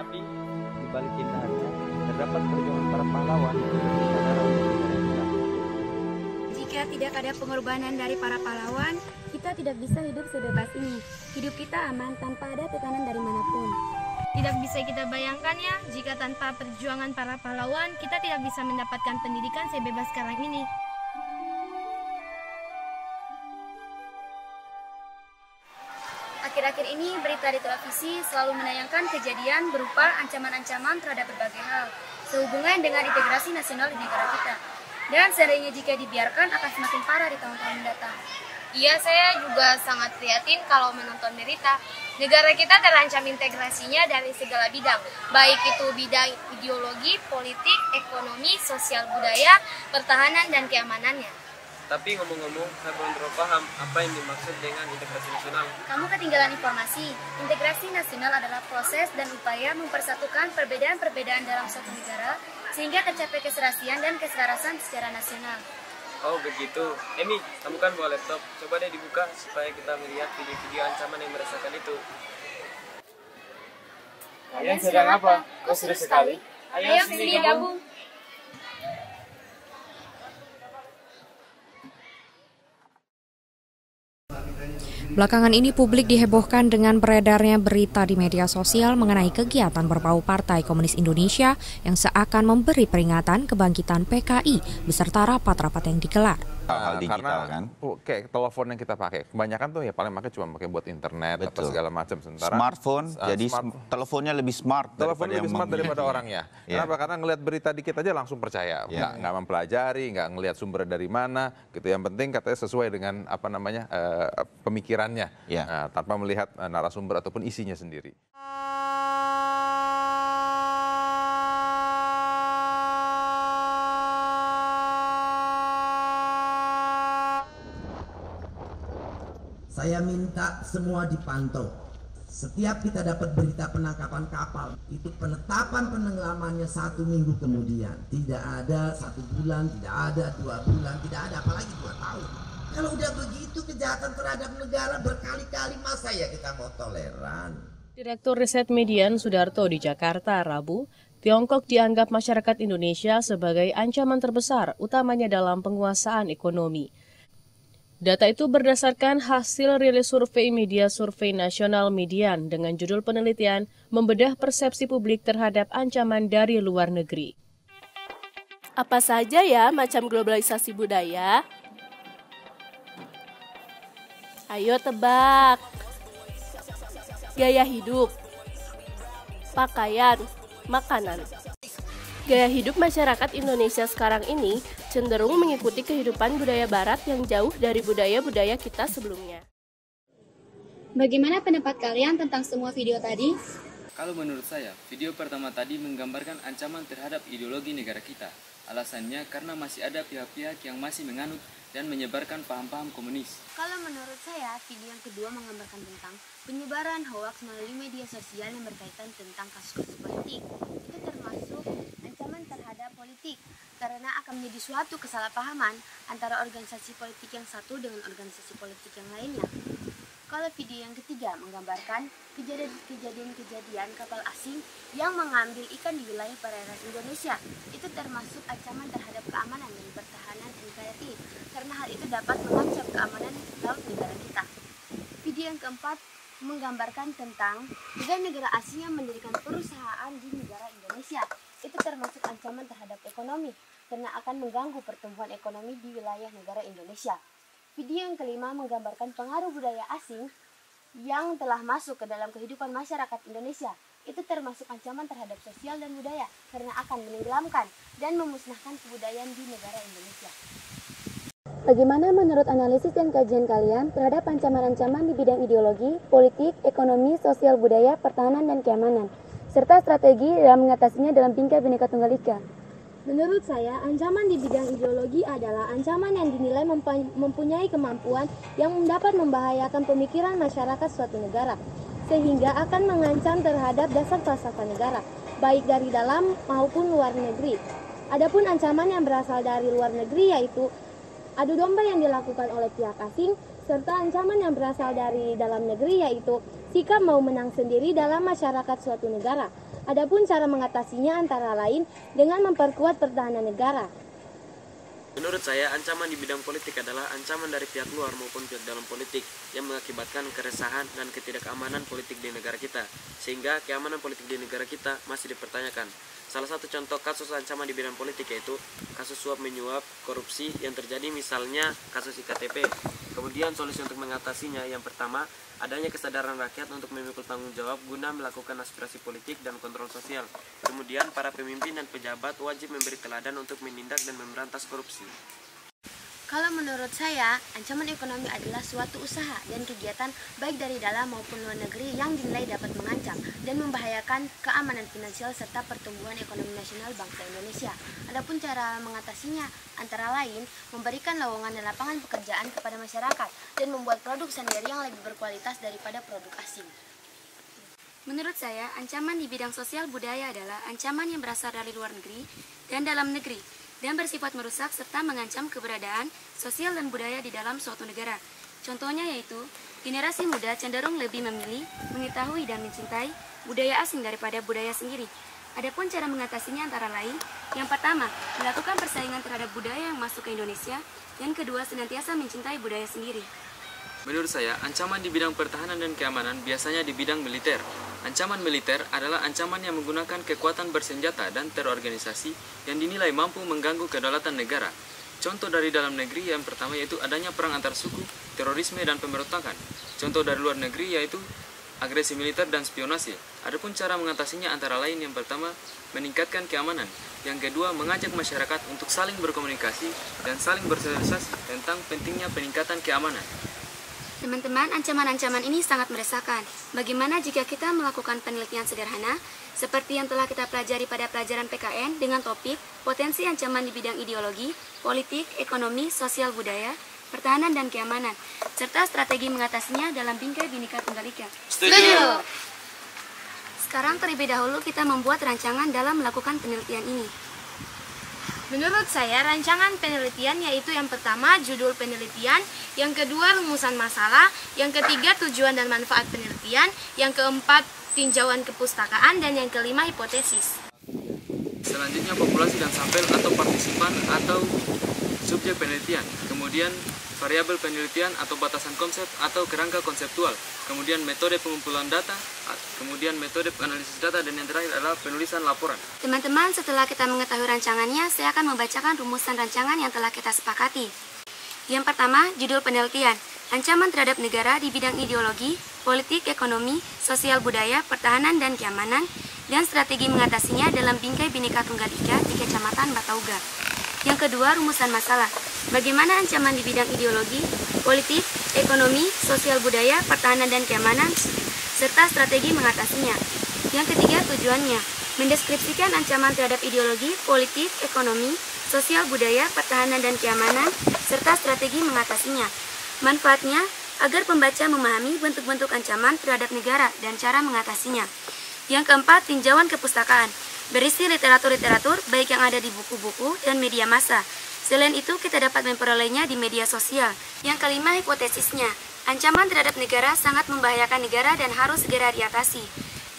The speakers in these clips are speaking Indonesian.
Tapi di balik keindahannya terdapat perjuangan para pahlawan yang menyediakan darah untuk negara kita. Jika tidak ada pengorbanan dari para pahlawan, kita tidak bisa hidup sebebas ini. Hidup kita aman tanpa ada tekanan dari manapun. Tidak bisa kita bayangkan ya, jika tanpa perjuangan para pahlawan, kita tidak bisa mendapatkan pendidikan sebebas sekarang ini. Akhir-akhir ini, berita di televisi selalu menayangkan kejadian berupa ancaman-ancaman terhadap berbagai hal sehubungan dengan integrasi nasional di negara kita. Dan seandainya jika dibiarkan akan semakin parah di tahun-tahun mendatang. Iya, saya juga sangat prihatin kalau menonton berita. Negara kita terancam integrasinya dari segala bidang, baik itu bidang ideologi, politik, ekonomi, sosial budaya, pertahanan, dan keamanannya. Tapi ngomong-ngomong, saya belum terlalu paham apa yang dimaksud dengan integrasi nasional. Kamu ketinggalan informasi. Integrasi nasional adalah proses dan upaya mempersatukan perbedaan-perbedaan dalam suatu negara sehingga tercapai keserasian dan keselarasan secara nasional. Oh begitu. Emi, kamu kan bawa laptop. Coba deh dibuka supaya kita melihat video-video ancaman yang merasakan itu. Kalian sedang apa? Kok seru sekali? Ayo sini gabung. Belakangan ini publik dihebohkan dengan beredarnya berita di media sosial mengenai kegiatan berbau Partai Komunis Indonesia yang seakan memberi peringatan kebangkitan PKI beserta rapat-rapat yang digelar. Hal digital, karena kan? kayak telepon yang kita pakai kebanyakan tuh ya paling pakai cuma pakai buat internet apa segala macam, sementara smartphone jadi teleponnya lebih smart teleponnya lebih smart daripada orangnya. Kenapa? Karena ngelihat berita dikit aja langsung percaya, nggak mempelajari, nggak ngelihat sumbernya dari mana gitu. Yang penting katanya sesuai dengan apa namanya pemikirannya, tanpa melihat narasumber ataupun isinya sendiri. Saya minta semua dipantau. Setiap kita dapat berita penangkapan kapal, itu penetapan penenggelamannya 1 minggu kemudian. Tidak ada 1 bulan, tidak ada 2 bulan, tidak ada apalagi 2 tahun. Kalau udah begitu kejahatan terhadap negara berkali-kali, masa ya kita mau toleran? Direktur Riset Median Sudarto di Jakarta, Rabu, Tiongkok dianggap masyarakat Indonesia sebagai ancaman terbesar, utamanya dalam penguasaan ekonomi. Data itu berdasarkan hasil rilis survei media survei nasional Median dengan judul penelitian membedah persepsi publik terhadap ancaman dari luar negeri. Apa saja ya macam globalisasi budaya? Ayo tebak. Gaya hidup, pakaian, makanan. Gaya hidup masyarakat Indonesia sekarang ini cenderung mengikuti kehidupan budaya barat yang jauh dari budaya-budaya kita sebelumnya. Bagaimana pendapat kalian tentang semua video tadi? Kalau menurut saya, video pertama tadi menggambarkan ancaman terhadap ideologi negara kita. Alasannya karena masih ada pihak-pihak yang masih menganut dan menyebarkan paham-paham komunis. Kalau menurut saya, video yang kedua menggambarkan tentang penyebaran hoaks melalui media sosial yang berkaitan tentang kasus-kasus politik. Itu termasuk ancaman terhadap politik, karena akan menjadi suatu kesalahpahaman antara organisasi politik yang satu dengan organisasi politik yang lainnya. Kalau video yang ketiga menggambarkan kejadian-kejadian kapal asing yang mengambil ikan di wilayah perairan Indonesia, itu termasuk ancaman terhadap keamanan dan pertahanan NKRI, karena hal itu dapat mengancam keamanan laut negara kita. Video yang keempat menggambarkan tentang negara asing yang mendirikan perusahaan di negara Indonesia, itu termasuk ancaman terhadap ekonomi, karena akan mengganggu pertumbuhan ekonomi di wilayah negara Indonesia. Video yang kelima menggambarkan pengaruh budaya asing yang telah masuk ke dalam kehidupan masyarakat Indonesia. Itu termasuk ancaman terhadap sosial dan budaya, karena akan menenggelamkan dan memusnahkan kebudayaan di negara Indonesia. Bagaimana menurut analisis dan kajian kalian terhadap ancaman-ancaman di bidang ideologi, politik, ekonomi, sosial budaya, pertahanan, dan keamanan, serta strategi dalam mengatasinya dalam Bhinneka Bhinneka Tunggal Ika? Menurut saya, ancaman di bidang ideologi adalah ancaman yang dinilai mempunyai kemampuan yang dapat membahayakan pemikiran masyarakat suatu negara, sehingga akan mengancam terhadap dasar falsafah negara, baik dari dalam maupun luar negeri. Adapun ancaman yang berasal dari luar negeri yaitu adu domba yang dilakukan oleh pihak asing serta ancaman yang berasal dari dalam negeri, yaitu sikap mau menang sendiri dalam masyarakat suatu negara. Adapun cara mengatasinya antara lain dengan memperkuat pertahanan negara. Menurut saya, ancaman di bidang politik adalah ancaman dari pihak luar maupun pihak dalam politik yang mengakibatkan keresahan dan ketidakamanan politik di negara kita, sehingga keamanan politik di negara kita masih dipertanyakan. Salah satu contoh kasus ancaman di bidang politik yaitu kasus suap menyuap, korupsi yang terjadi, misalnya kasus IKTP. Kemudian solusi untuk mengatasinya, yang pertama, adanya kesadaran rakyat untuk memikul tanggung jawab guna melakukan aspirasi politik dan kontrol sosial. Kemudian para pemimpin dan pejabat wajib memberi teladan untuk menindak dan memberantas korupsi. Kalau menurut saya, ancaman ekonomi adalah suatu usaha dan kegiatan baik dari dalam maupun luar negeri yang dinilai dapat mengancam dan membahayakan keamanan finansial serta pertumbuhan ekonomi nasional bangsa Indonesia. Adapun cara mengatasinya antara lain memberikan lowongan dan lapangan pekerjaan kepada masyarakat dan membuat produk sendiri yang lebih berkualitas daripada produk asing. Menurut saya, ancaman di bidang sosial budaya adalah ancaman yang berasal dari luar negeri dan dalam negeri, dan bersifat merusak serta mengancam keberadaan sosial dan budaya di dalam suatu negara. Contohnya yaitu, generasi muda cenderung lebih memilih, mengetahui dan mencintai budaya asing daripada budaya sendiri. Adapun cara mengatasinya antara lain, yang pertama, melakukan persaingan terhadap budaya yang masuk ke Indonesia, yang kedua, senantiasa mencintai budaya sendiri. Menurut saya, ancaman di bidang pertahanan dan keamanan biasanya di bidang militer. Ancaman militer adalah ancaman yang menggunakan kekuatan bersenjata dan terorganisasi yang dinilai mampu mengganggu kedaulatan negara. Contoh dari dalam negeri yang pertama yaitu adanya perang antar suku, terorisme, dan pemberontakan. Contoh dari luar negeri yaitu agresi militer dan spionase. Adapun cara mengatasinya antara lain, yang pertama, meningkatkan keamanan. Yang kedua, mengajak masyarakat untuk saling berkomunikasi dan saling bersosialisasi tentang pentingnya peningkatan keamanan. Teman-teman, ancaman-ancaman ini sangat meresahkan. Bagaimana jika kita melakukan penelitian sederhana, seperti yang telah kita pelajari pada pelajaran PKN dengan topik potensi ancaman di bidang ideologi, politik, ekonomi, sosial budaya, pertahanan dan keamanan, serta strategi mengatasinya dalam bingkai Bhinneka Tunggal Ika. Setuju! Sekarang terlebih dahulu kita membuat rancangan dalam melakukan penelitian ini. Menurut saya, rancangan penelitian yaitu yang pertama, judul penelitian, yang kedua, rumusan masalah, yang ketiga, tujuan dan manfaat penelitian, yang keempat, tinjauan kepustakaan, dan yang kelima, hipotesis. Selanjutnya, populasi dan sampel atau partisipan atau subjek penelitian. Kemudian, variabel penelitian atau batasan konsep atau kerangka konseptual. Kemudian, metode pengumpulan data, kemudian metode analisis data, dan yang terakhir adalah penulisan laporan. Teman-teman, setelah kita mengetahui rancangannya, saya akan membacakan rumusan rancangan yang telah kita sepakati. Yang pertama, judul penelitian, ancaman terhadap negara di bidang ideologi, politik, ekonomi, sosial budaya, pertahanan dan keamanan, dan strategi mengatasinya dalam bingkai Bhinneka Tunggal Ika di Kecamatan Batauga. Yang kedua, rumusan masalah, bagaimana ancaman di bidang ideologi, politik, ekonomi, sosial budaya, pertahanan dan keamanan, serta strategi mengatasinya. Yang ketiga, tujuannya, mendeskripsikan ancaman terhadap ideologi, politik, ekonomi, sosial budaya, pertahanan dan keamanan, serta strategi mengatasinya. Manfaatnya, agar pembaca memahami bentuk-bentuk ancaman terhadap negara dan cara mengatasinya. Yang keempat, tinjauan kepustakaan, berisi literatur-literatur baik yang ada di buku-buku dan media massa. Selain itu, kita dapat memperolehnya di media sosial. Yang kelima, hipotesisnya, ancaman terhadap negara sangat membahayakan negara dan harus segera diatasi.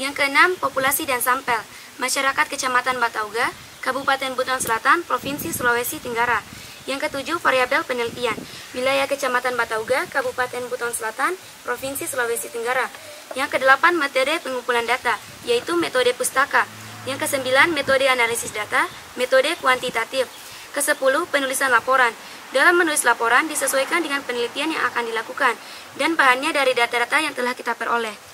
Yang keenam, populasi dan sampel, masyarakat Kecamatan Batauga, Kabupaten Buton Selatan, Provinsi Sulawesi Tenggara. Yang ketujuh, variabel penelitian, wilayah Kecamatan Batauga, Kabupaten Buton Selatan, Provinsi Sulawesi Tenggara. Yang kedelapan, metode pengumpulan data, yaitu metode pustaka. Yang kesembilan, metode analisis data, metode kuantitatif. Kesepuluh, penulisan laporan. Dalam menulis laporan disesuaikan dengan penelitian yang akan dilakukan dan bahannya dari data-data yang telah kita peroleh.